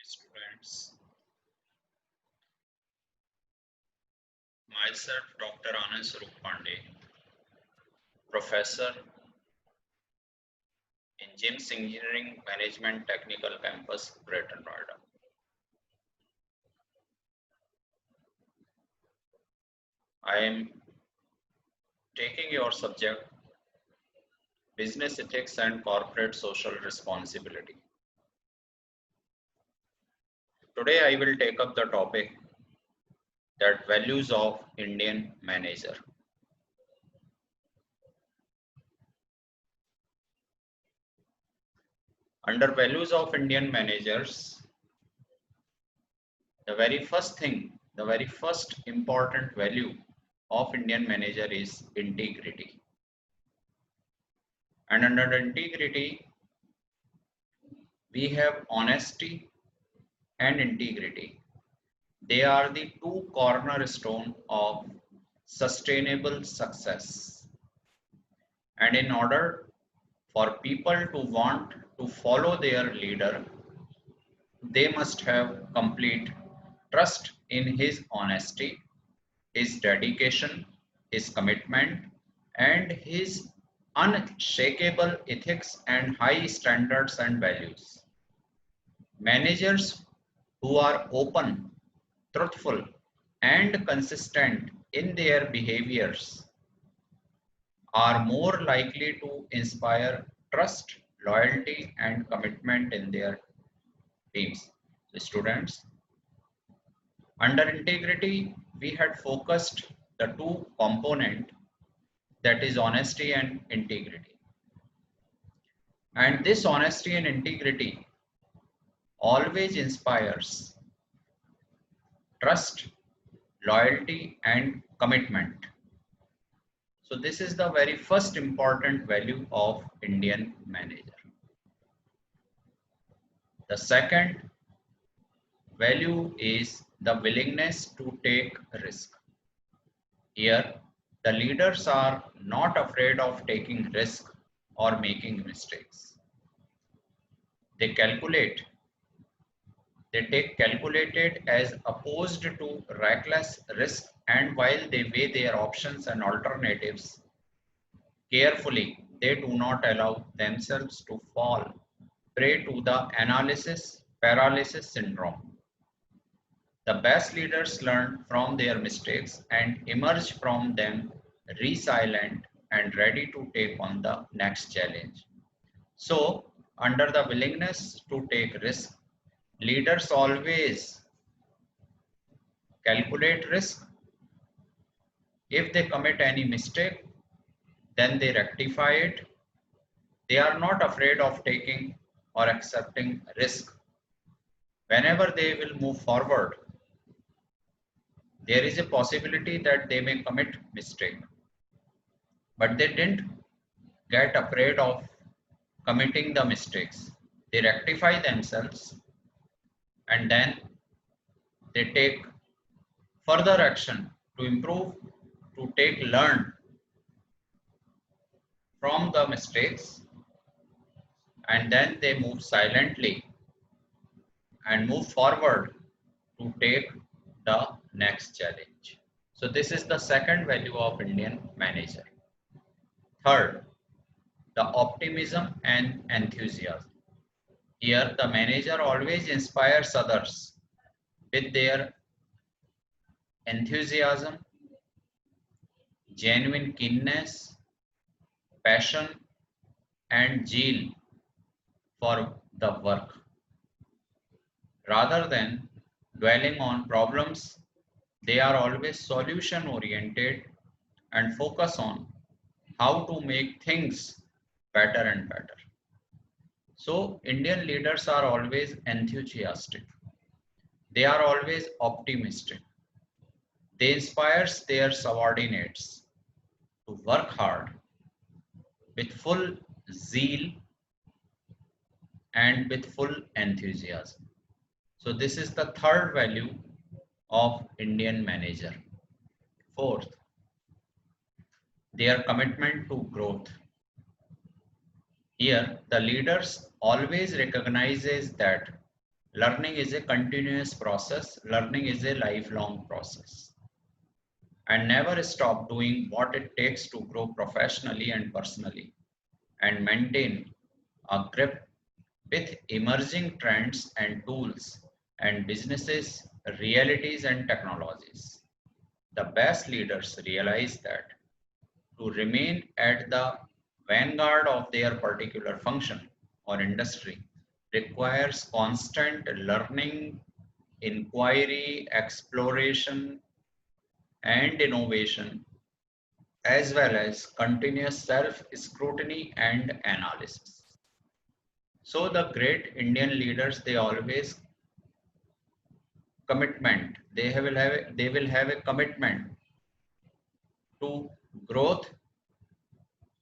Students, myself Dr. Anand Swarup Pandey, Professor in GIMS Engineering Management Technical Campus, Greater Noida. I am taking your subject Business Ethics and Corporate Social Responsibility. Today I will take up the topic that values of Indian manager. Under values of Indian managers, the very first important value of Indian manager is integrity. And under integrity, we have honesty and integrity. They are the two cornerstones of sustainable success. And in order for people to want to follow their leader, they must have complete trust in his honesty, his dedication, his commitment, and his unshakable ethics and high standards and values. Managers who are open, truthful, and consistent in their behaviors are more likely to inspire trust, loyalty, and commitment in their teams. The students, under integrity, we had focused the two component, that is honesty and integrity. And this honesty and integrity always inspires trust, loyalty, and commitment. So this is the very first important value of Indian manager. The second value is the willingness to take risk. Here, the leaders are not afraid of taking risk or making mistakes. They calculate. They take calculated as opposed to reckless risk, and while they weigh their options and alternatives carefully, they do not allow themselves to fall prey to the analysis paralysis syndrome. The best leaders learn from their mistakes and emerge from them resilient and ready to take on the next challenge. So, under the willingness to take risk, leaders always calculate risk. If they commit any mistake, then they rectify it. They are not afraid of taking or accepting risk. Whenever they will move forward, there is a possibility that they may commit mistake, but they didn't get afraid of committing the mistakes. They rectify themselves and then they take further action to improve, to take learn from the mistakes, and then they move silently and move forward to take the next challenge. So this is the second value of Indian manager. Third, the optimism and enthusiasm. Here, the manager always inspires others with their enthusiasm, genuine keenness, passion, and zeal for the work. Rather than dwelling on problems, they are always solution oriented and focus on how to make things better and better. So Indian leaders are always enthusiastic. They are always optimistic. They inspire their subordinates to work hard with full zeal and with full enthusiasm. So this is the third value of Indian manager. Fourth, their commitment to growth. Here, the leaders always recognizes that Learning is a continuous process. Learning is a lifelong process. And never stop doing what it takes to grow professionally and personally and maintain a grip with emerging trends and tools and businesses, realities and technologies. The best leaders realize that to remain at the vanguard of their particular function or industry requires constant learning, inquiry, exploration, and innovation, as well as continuous self scrutiny and analysis. So, the great Indian leaders they always commitment they will have a commitment to growth,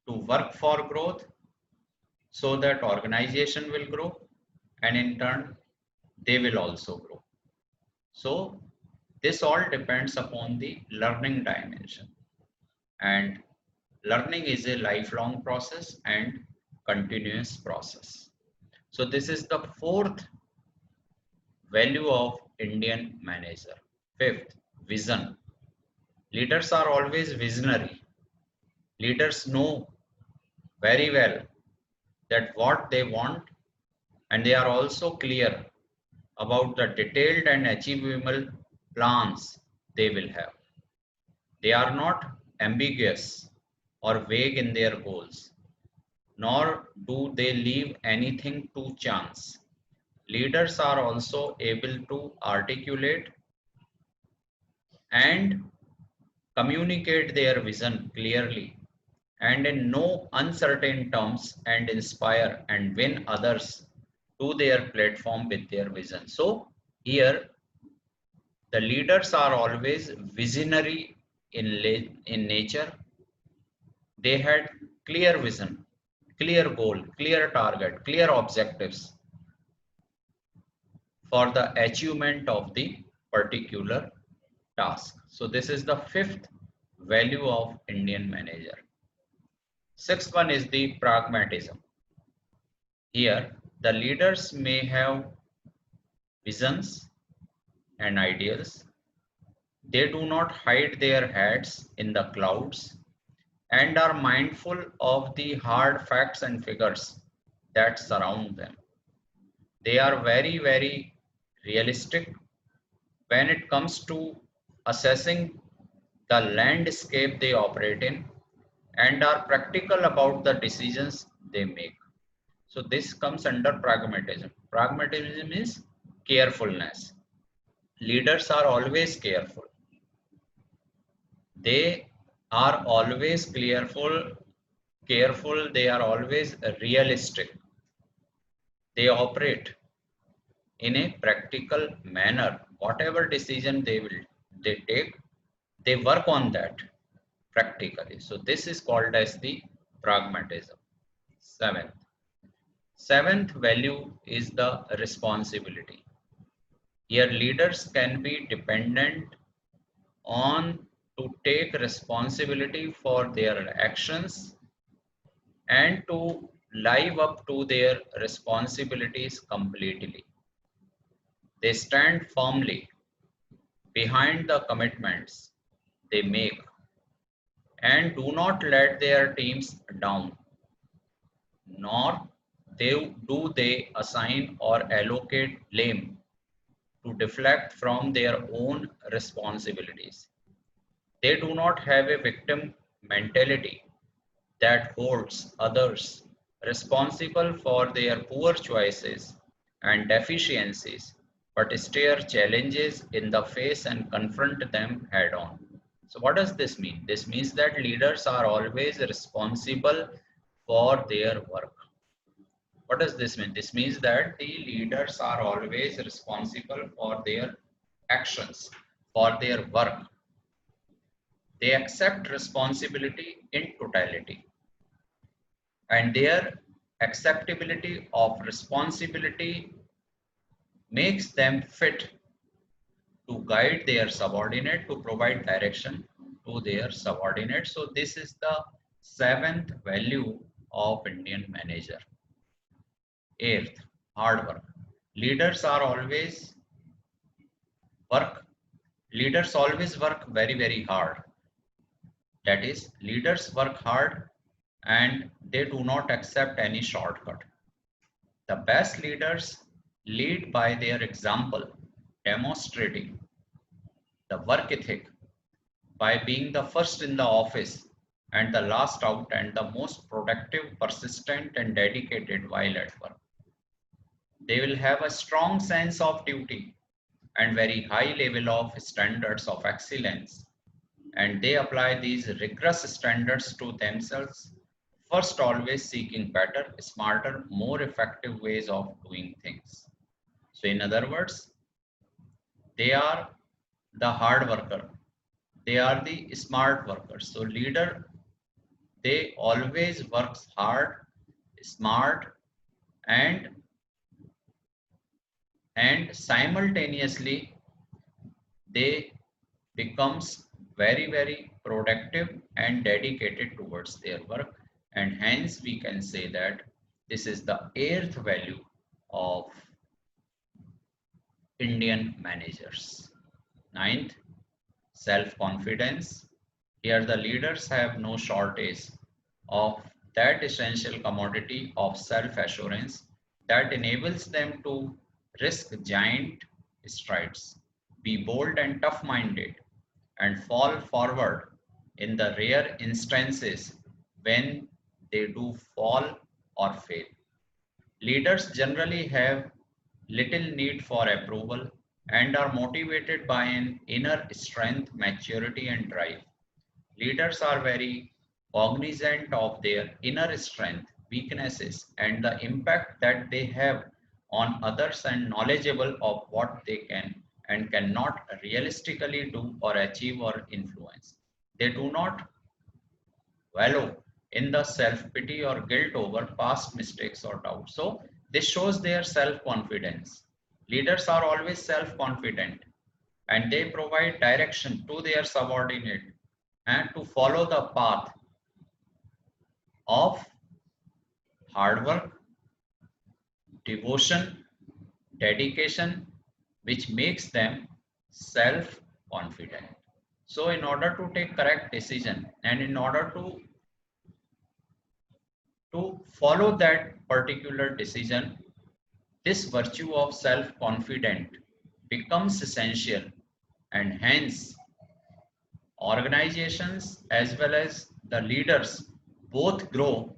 to work for growth, so that organization will grow and in turn they will also grow. So this all depends upon the learning dimension, and learning is a lifelong process and continuous process. So this is the fourth value of Indian manager. Fifth, vision. Leaders are always visionary. Leaders know very well that what they want, and they are also clear about the detailed and achievable plans they will have. They are not ambiguous or vague in their goals, nor do they leave anything to chance. Leaders are also able to articulate and communicate their vision clearly and in no uncertain terms and inspire and win others to their platform with their vision. So here the leaders are always visionary in nature. They had clear vision, clear goal, clear target, clear objectives for the achievement of the particular task. So this is the fifth value of Indian manager. Sixth one is the pragmatism. Here, the leaders may have visions and ideals. They do not hide their heads in the clouds and are mindful of the hard facts and figures that surround them. They are very, very realistic when it comes to assessing the landscape they operate in and are practical about the decisions they make. So this comes under pragmatism. Pragmatism is carefulness. Leaders are always careful. They are always careful, they are always realistic. They operate in a practical manner. Whatever decision they take, they work on that practically. So this is called as the pragmatism. Seventh value is the responsibility. Here leaders can be dependent on to take responsibility for their actions and to live up to their responsibilities completely. They stand firmly behind the commitments they make and do not let their teams down, nor do they assign or allocate blame to deflect from their own responsibilities. They do not have a victim mentality that holds others responsible for their poor choices and deficiencies, but stare challenges in the face and confront them head on. So, what does this mean? This means that leaders are always responsible for their work. What does this mean? This means that the leaders are always responsible for their actions, for their work. They accept responsibility in totality, and their acceptability of responsibility makes them fit to guide their subordinate, to provide direction to their subordinate. So this is the seventh value of Indian manager. Eighth, hard work. Leaders are always work, leaders always work very, very hard. That is, leaders work hard and they do not accept any shortcut. The best leaders lead by their example, demonstrating the work ethic by being the first in the office and the last out and the most productive, persistent, and dedicated while at work. They will have a strong sense of duty and very high level of standards of excellence, and they apply these rigorous standards to themselves, first always seeking better, smarter, more effective ways of doing things. So in other words, they are the hard worker, they are the smart workers. So leader, they always works hard, smart, and simultaneously they becomes very, very productive and dedicated towards their work, and hence we can say that this is the eighth value of Indian managers. Ninth, self-confidence. Here the leaders have no shortage of that essential commodity of self-assurance that enables them to risk giant strides, be bold and tough-minded, and fall forward in the rare instances when they do fall or fail. Leaders generally have little need for approval and are motivated by an inner strength, maturity, and drive. Leaders are very cognizant of their inner strength, weaknesses, and the impact that they have on others, and knowledgeable of what they can and cannot realistically do or achieve or influence. They do not wallow in the self-pity or guilt over past mistakes or doubts. So this shows their self-confidence. Leaders are always self-confident and they provide direction to their subordinate and to follow the path of hard work, devotion, dedication, which makes them self-confident. So in order to take correct decision and in order to follow that particular decision, this virtue of self-confident becomes essential, and hence organizations as well as the leaders both grow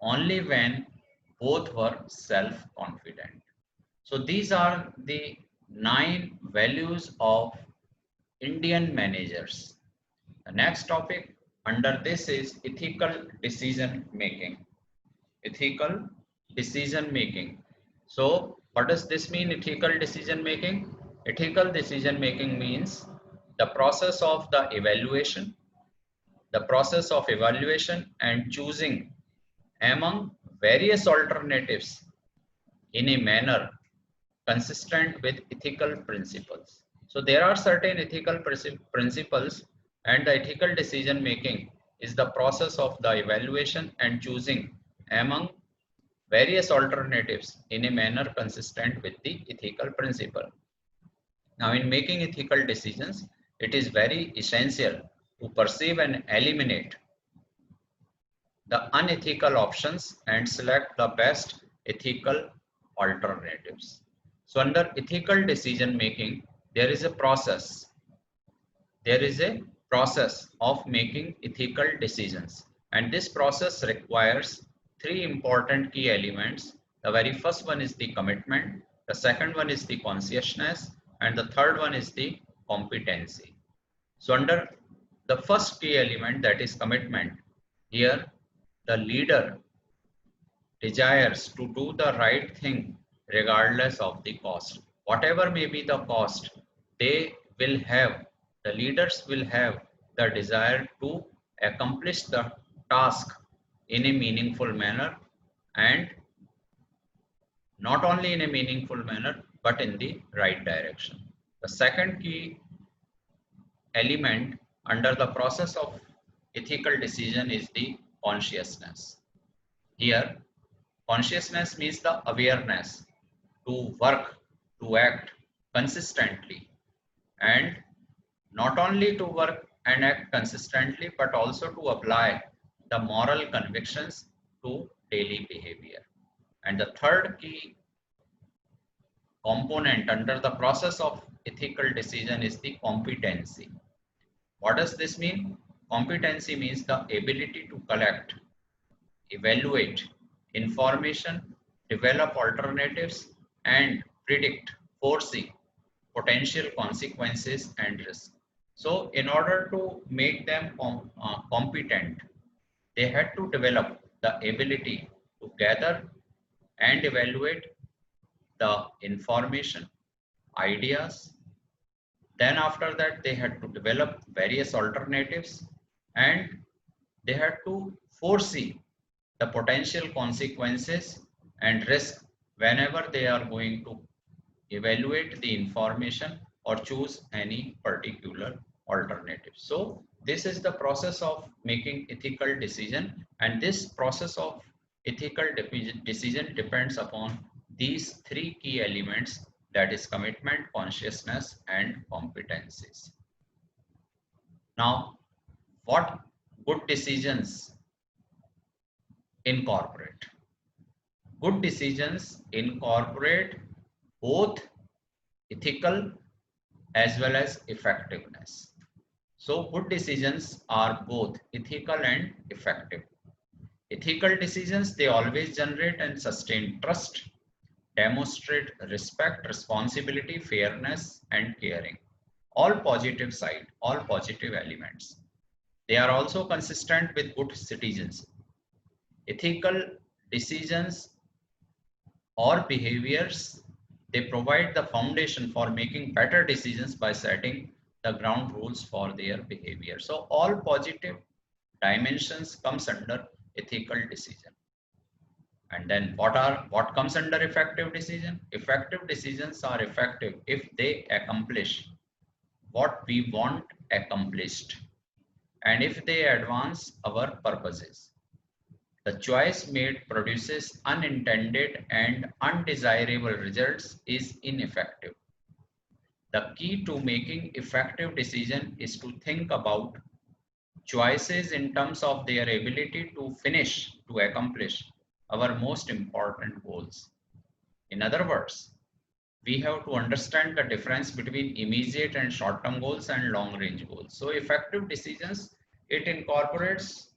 only when both were self-confident. So these are the 9 values of Indian managers. The next topic under this is ethical decision making. Ethical decision making. So what does this mean, ethical decision making? Ethical decision making means the process of evaluation and choosing among various alternatives in a manner consistent with ethical principles. So there are certain ethical principles, and the ethical decision making is the process of the evaluation and choosing among various alternatives in a manner consistent with the ethical principle. Now, in making ethical decisions, it is very essential to perceive and eliminate the unethical options and select the best ethical alternatives. So under ethical decision making, there is a process. There is a process of making ethical decisions. And this process requires 3 important key elements. The very first one is the commitment. The second one is the consciousness. And the third one is the competency. So under the first key element, that is commitment, here the leader desires to do the right thing regardless of the cost. Whatever may be the cost, the leaders will have the desire to accomplish the task in a meaningful manner, and not only in a meaningful manner, but in the right direction. The second key element under the process of ethical decision is the consciousness. Here, consciousness means the awareness to work, to act consistently, and not only to work and act consistently, but also to apply the moral convictions to daily behavior. And the third key component under the process of ethical decision is the competency. What does this mean? Competency means the ability to collect, evaluate information, develop alternatives, and predict, foresee potential consequences and risks. So, in order to make them competent, they had to develop the ability to gather and evaluate the information, ideas. Then after that, they had to develop various alternatives, and they had to foresee the potential consequences and risk whenever they are going to evaluate the information or choose any particular alternative. So this is the process of making ethical decision, and this process of ethical decision depends upon these three key elements, that is commitment, consciousness, and competencies. Now, what good decisions incorporate? Good decisions incorporate both ethical as well as effectiveness. So good decisions are both ethical and effective. Ethical decisions, they always generate and sustain trust, demonstrate respect, responsibility, fairness, and caring. All positive side, all positive elements. They are also consistent with good citizens. Ethical decisions or behaviors, they provide the foundation for making better decisions by setting the ground rules for their behavior. So all positive dimensions comes under ethical decision. And then what comes under effective decision? Effective decisions are effective if they accomplish what we want accomplished, and if they advance our purposes. The choice made produces unintended and undesirable results is ineffective. The key to making effective decision is to think about choices in terms of their ability to accomplish our most important goals. In other words, we have to understand the difference between immediate and short-term goals and long-range goals. So effective decisions, it incorporates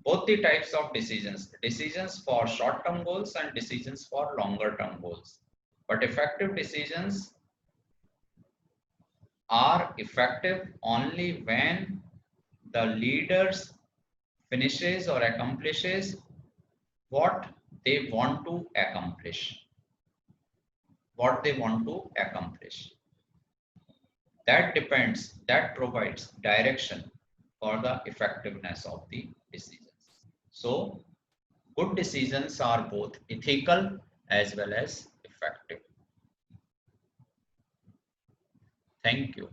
both the types of decisions for short-term goals and decisions for longer-term goals. But effective decisions are effective only when the leaders finishes or accomplishes what they want to accomplish. That provides direction for the effectiveness of the decisions. So good decisions are both ethical as well as effective. Thank you.